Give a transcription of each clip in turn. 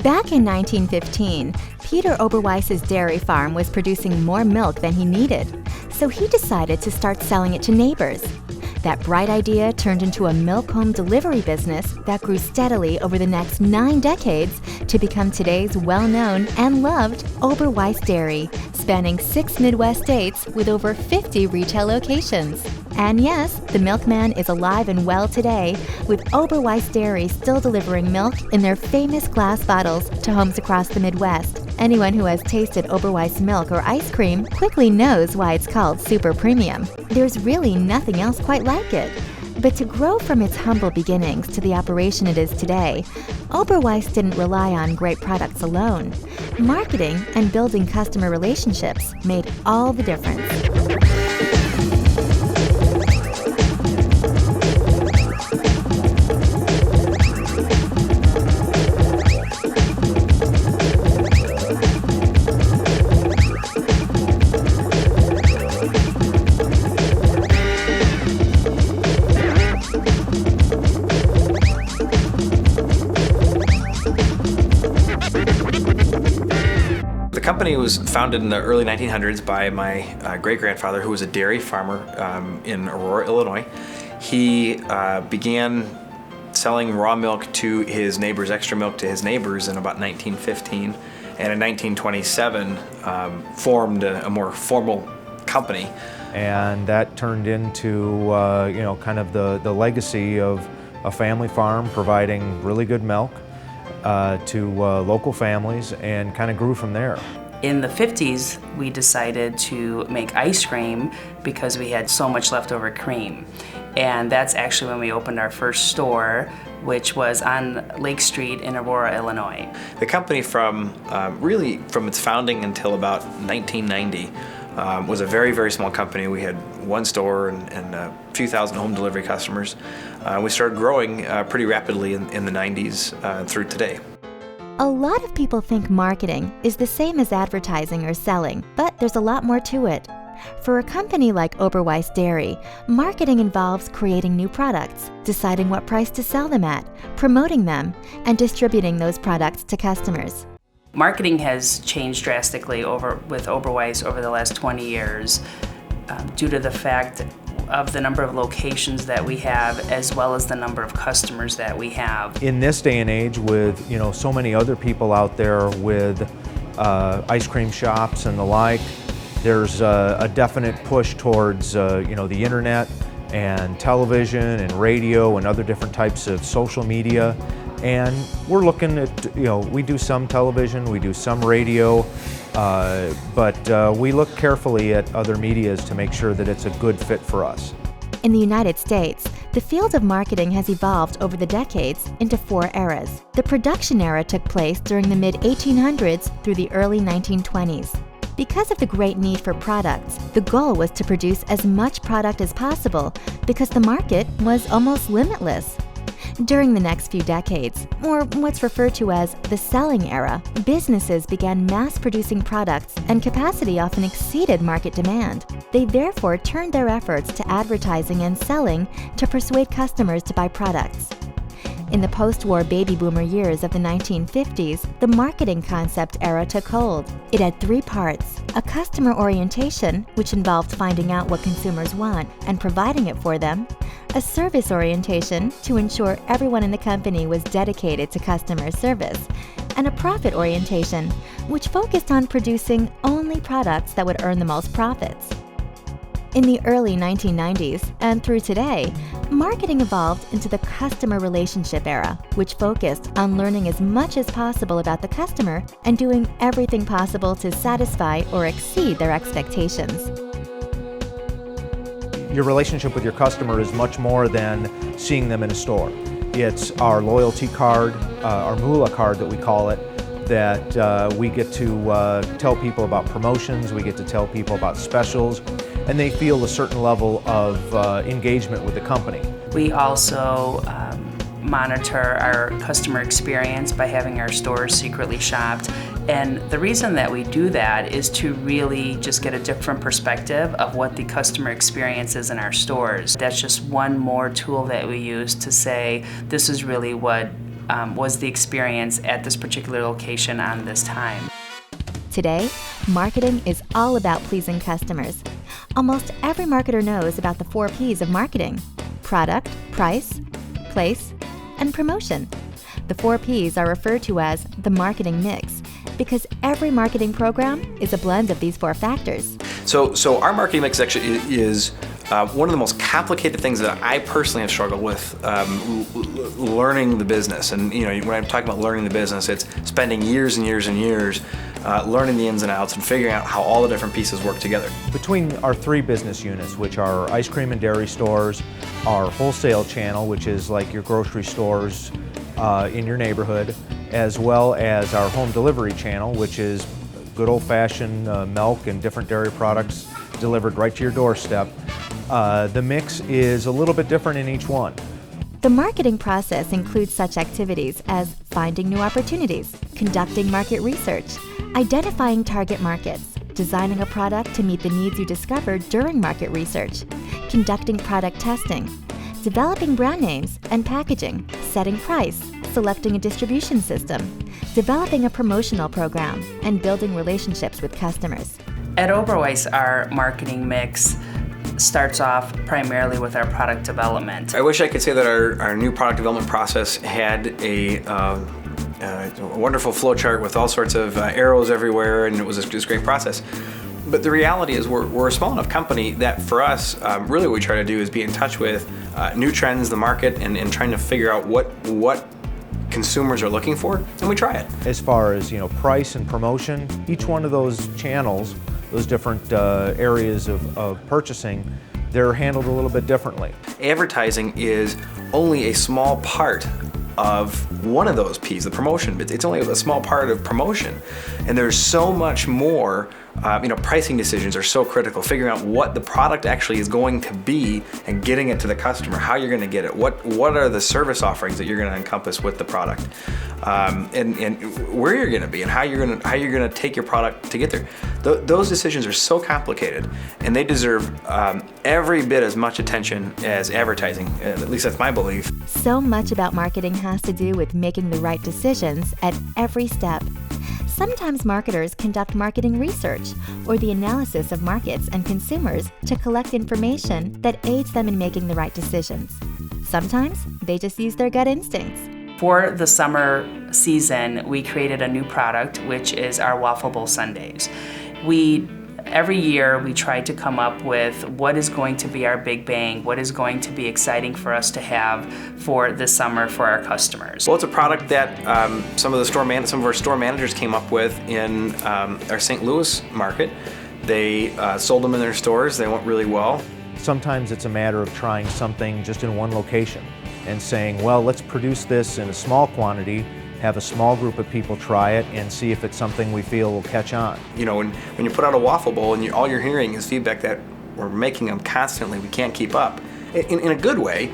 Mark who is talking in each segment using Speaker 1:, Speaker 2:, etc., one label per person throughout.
Speaker 1: Back in 1915, Peter Oberweis's dairy farm was producing more milk than he needed, so he decided to start selling it to neighbors. That bright idea turned into a milk home delivery business that grew steadily over the next 9 decades to become today's well-known and loved Oberweis Dairy, spanning 6 Midwest states with over 50 retail locations. And yes, the milkman is alive and well today, with Oberweis Dairy still delivering milk in their famous glass bottles to homes across the Midwest. Anyone who has tasted Oberweis milk or ice cream quickly knows why it's called super premium. There's really nothing else quite like it. But to grow from its humble beginnings to the operation it is today, Oberweis didn't rely on great products alone. Marketing and building customer relationships made all the difference.
Speaker 2: The company was founded in the early 1900s by my great-grandfather, who was a dairy farmer in Aurora, Illinois. He began selling raw milk to his neighbors, extra milk to his neighbors in about 1915, and in 1927 formed a more formal company.
Speaker 3: And that turned into kind of the legacy of a family farm providing really good milk to local families, and kind of grew from there.
Speaker 4: In the 50s, we decided to make ice cream because we had so much leftover cream. And that's actually when we opened our first store, which was on Lake Street in Aurora, Illinois.
Speaker 2: The company from its founding until about 1990 was a very, very small company. We had one store and a few thousand home delivery customers. We started growing pretty rapidly in the 90s through today.
Speaker 1: A lot of people think marketing is the same as advertising or selling, but there's a lot more to it. For a company like Oberweis Dairy, marketing involves creating new products, deciding what price to sell them at, promoting them, and distributing those products to customers.
Speaker 4: Marketing has changed drastically with Oberweis over the last 20 years due to the fact of the number of locations that we have, as well as the number of customers that we have.
Speaker 3: In this day and age, with so many other people out there with ice cream shops and the like, there's a definite push towards the internet and television and radio and other different types of social media. And we're looking at, we do some television, we do some radio, but we look carefully at other medias to make sure that it's a good fit for us.
Speaker 1: In the United States, the field of marketing has evolved over the decades into 4 eras. The production era took place during the mid-1800s through the early 1920s. Because of the great need for products, the goal was to produce as much product as possible because the market was almost limitless. During the next few decades, or what's referred to as the selling era, businesses began mass-producing products and capacity often exceeded market demand. They therefore turned their efforts to advertising and selling to persuade customers to buy products. In the post-war baby boomer years of the 1950s, the marketing concept era took hold. It had 3 parts: a customer orientation, which involved finding out what consumers want and providing it for them; a service orientation, to ensure everyone in the company was dedicated to customer service; and a profit orientation, which focused on producing only products that would earn the most profits. In the early 1990s and through today, marketing evolved into the customer relationship era, which focused on learning as much as possible about the customer and doing everything possible to satisfy or exceed their expectations.
Speaker 3: Your relationship with your customer is much more than seeing them in a store. It's our loyalty card, our Moolah card that we call it, that we get to tell people about promotions, we get to tell people about specials, and they feel a certain level of engagement with the company.
Speaker 4: We also monitor our customer experience by having our stores secretly shopped. And the reason that we do that is to really just get a different perspective of what the customer experience is in our stores. That's just one more tool that we use to say this is really what was the experience at this particular location on this time.
Speaker 1: Today, marketing is all about pleasing customers. Almost every marketer knows about the 4 P's of marketing: product, price, place, and promotion. The 4 P's are referred to as the marketing mix because every marketing program is a blend of these 4 factors.
Speaker 2: So our marketing mix actually is one of the most complicated things that I personally have struggled with learning the business. And when I'm talking about learning the business, it's spending years and years and years learning the ins and outs and figuring out how all the different pieces work together.
Speaker 3: Between our 3 business units, which are ice cream and dairy stores, our wholesale channel, which is like your grocery stores in your neighborhood, as well as our home delivery channel, which is good old-fashioned milk and different dairy products delivered right to your doorstep. The mix is a little bit different in each one.
Speaker 1: The marketing process includes such activities as finding new opportunities, conducting market research, identifying target markets, designing a product to meet the needs you discovered during market research, conducting product testing, developing brand names and packaging, setting price, selecting a distribution system, developing a promotional program, and building relationships with customers.
Speaker 4: At Oberweis, our marketing mix starts off primarily with our product development.
Speaker 2: I wish I could say that our new product development process had a wonderful flow chart with all sorts of arrows everywhere, and it was this great process. But the reality is we're a small enough company that for us, really what we try to do is be in touch with new trends, the market, and trying to figure out what consumers are looking for, and we try it.
Speaker 3: As far as price and promotion, each one of those channels, those different areas of purchasing, they're handled a little bit differently.
Speaker 2: Advertising is only a small part of one of those P's, the promotion. It's only a small part of promotion, and there's so much more. Pricing decisions are so critical. Figuring out what the product actually is going to be and getting it to the customer, how you're going to get it, what are the service offerings that you're going to encompass with the product, and where you're going to be and how you're going to take your product to get there. Those decisions are so complicated, and they deserve every bit as much attention as advertising. At least that's my belief.
Speaker 1: So much about marketing has to do with making the right decisions at every step. Sometimes marketers conduct marketing research or the analysis of markets and consumers to collect information that aids them in making the right decisions. Sometimes they just use their gut instincts.
Speaker 4: For the summer season, we created a new product, which is our Waffle Bowl Sundaes. Every year we try to come up with what is going to be our big bang, what is going to be exciting for us to have for this summer for our customers.
Speaker 2: Well, it's a product that some of our store managers came up with in our St. Louis market. They sold them in their stores. They went really well.
Speaker 3: Sometimes it's a matter of trying something just in one location and saying, well, let's produce this in a small quantity, have a small group of people try it, and see if it's something we feel will catch on. When
Speaker 2: you put out a waffle bowl and all you're hearing is feedback that we're making them constantly, we can't keep up. In a good way,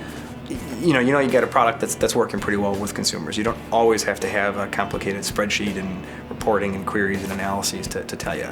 Speaker 2: you get a product that's working pretty well with consumers. You don't always have to have a complicated spreadsheet and reporting and queries and analyses to tell you.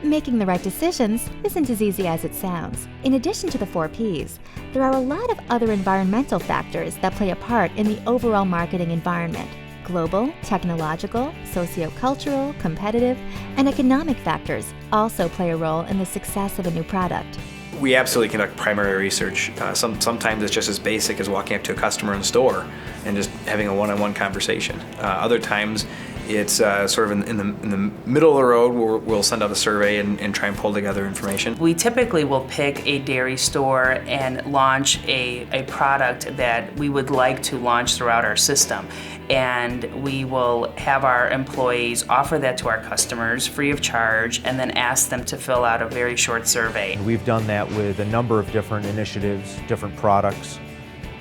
Speaker 1: Making the right decisions isn't as easy as it sounds. In addition to the 4 P's, there are a lot of other environmental factors that play a part in the overall marketing environment. Global, technological, sociocultural, competitive, and economic factors also play a role in the success of a new product.
Speaker 2: We absolutely conduct primary research. Sometimes it's just as basic as walking up to a customer in the store and just having a one-on-one conversation. Other times it's sort of in the middle of the road where we'll send out a survey and try and pull together information.
Speaker 4: We typically will pick a dairy store and launch a product that we would like to launch throughout our system. And we will have our employees offer that to our customers free of charge and then ask them to fill out a very short survey.
Speaker 3: We've done that with a number of different initiatives, different products.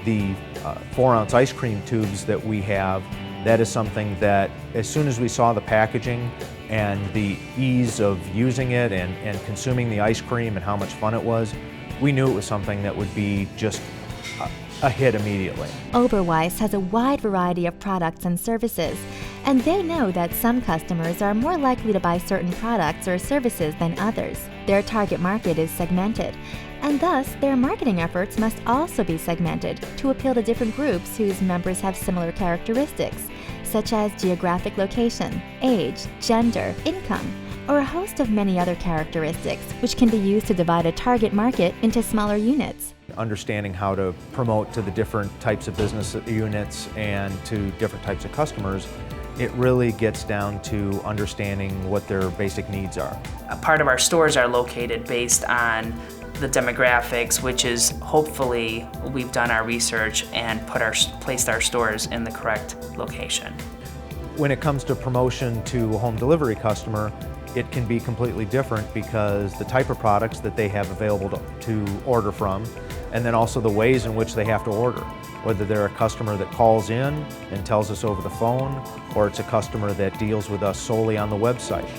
Speaker 3: The 4-ounce ice cream tubes that we have, that is something that as soon as we saw the packaging and the ease of using it and consuming the ice cream and how much fun it was, we knew it was something that would be just a hit immediately.
Speaker 1: Oberweis has a wide variety of products and services, and they know that some customers are more likely to buy certain products or services than others. Their target market is segmented, And thus, their marketing efforts must also be segmented to appeal to different groups whose members have similar characteristics, such as geographic location, age, gender, income, or a host of many other characteristics which can be used to divide a target market into smaller units.
Speaker 3: Understanding how to promote to the different types of business units and to different types of customers, it really gets down to understanding what their basic needs are.
Speaker 4: A part of our stores are located based on the demographics, which is hopefully we've done our research and placed our stores in the correct location.
Speaker 3: When it comes to promotion to a home delivery customer, it can be completely different because the type of products that they have available to order from, and then also the ways in which they have to order. Whether they're a customer that calls in and tells us over the phone, or it's a customer that deals with us solely on the website.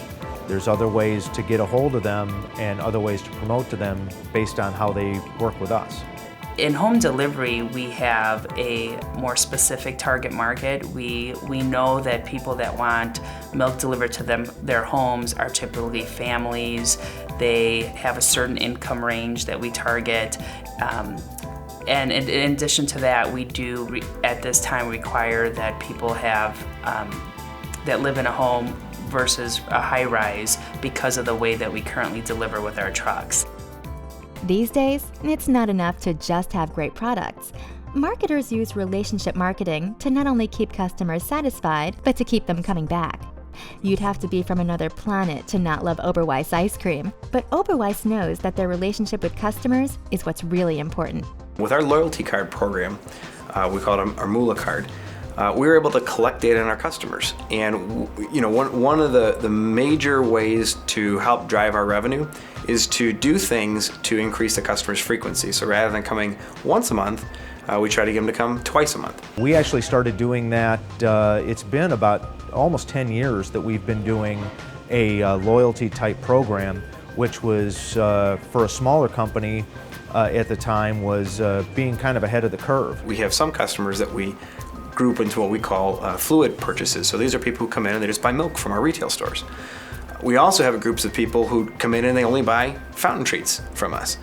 Speaker 3: There's other ways to get a hold of them and other ways to promote to them based on how they work with us.
Speaker 4: In home delivery, we have a more specific target market. We know that people that want milk delivered to their homes are typically families. They have a certain income range that we target. And in addition to that, we do at this time require that people have that live in a home versus a high-rise because of the way that we currently deliver with our trucks.
Speaker 1: These days, it's not enough to just have great products. Marketers use relationship marketing to not only keep customers satisfied, but to keep them coming back. You'd have to be from another planet to not love Oberweis ice cream, but Oberweis knows that their relationship with customers is what's really important.
Speaker 2: With our loyalty card program, we call it our Moolah card, we were able to collect data on our customers. And one of the major ways to help drive our revenue is to do things to increase the customer's frequency. So rather than coming once a month, we try to get them to come twice a month.
Speaker 3: We actually started doing that, it's been about almost 10 years that we've been doing a loyalty type program, which was for a smaller company at the time was being kind of ahead of the curve.
Speaker 2: We have some customers that we group into what we call fluid purchases. So these are people who come in and they just buy milk from our retail stores. We also have groups of people who come in and they only buy fountain treats from us.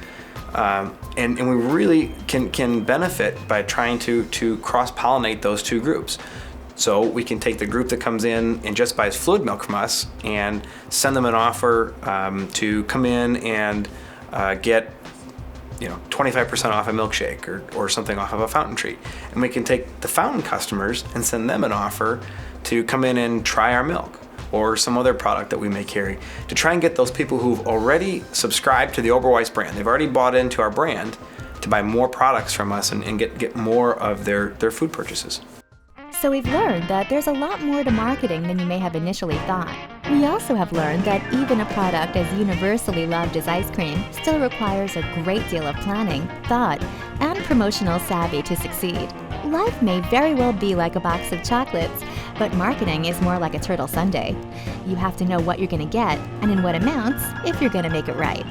Speaker 2: And we really can benefit by trying to cross-pollinate those two groups. So we can take the group that comes in and just buys fluid milk from us and send them an offer to come in and get 25% off a milkshake or something off of a fountain treat. And we can take the fountain customers and send them an offer to come in and try our milk or some other product that we may carry, to try and get those people who've already subscribed to the Oberweis brand, they've already bought into our brand, to buy more products from us and get more of their food purchases.
Speaker 1: So we've learned that there's a lot more to marketing than you may have initially thought. We also have learned that even a product as universally loved as ice cream still requires a great deal of planning, thought, and promotional savvy to succeed. Life may very well be like a box of chocolates, but marketing is more like a turtle sundae. You have to know what you're going to get and in what amounts if you're going to make it right.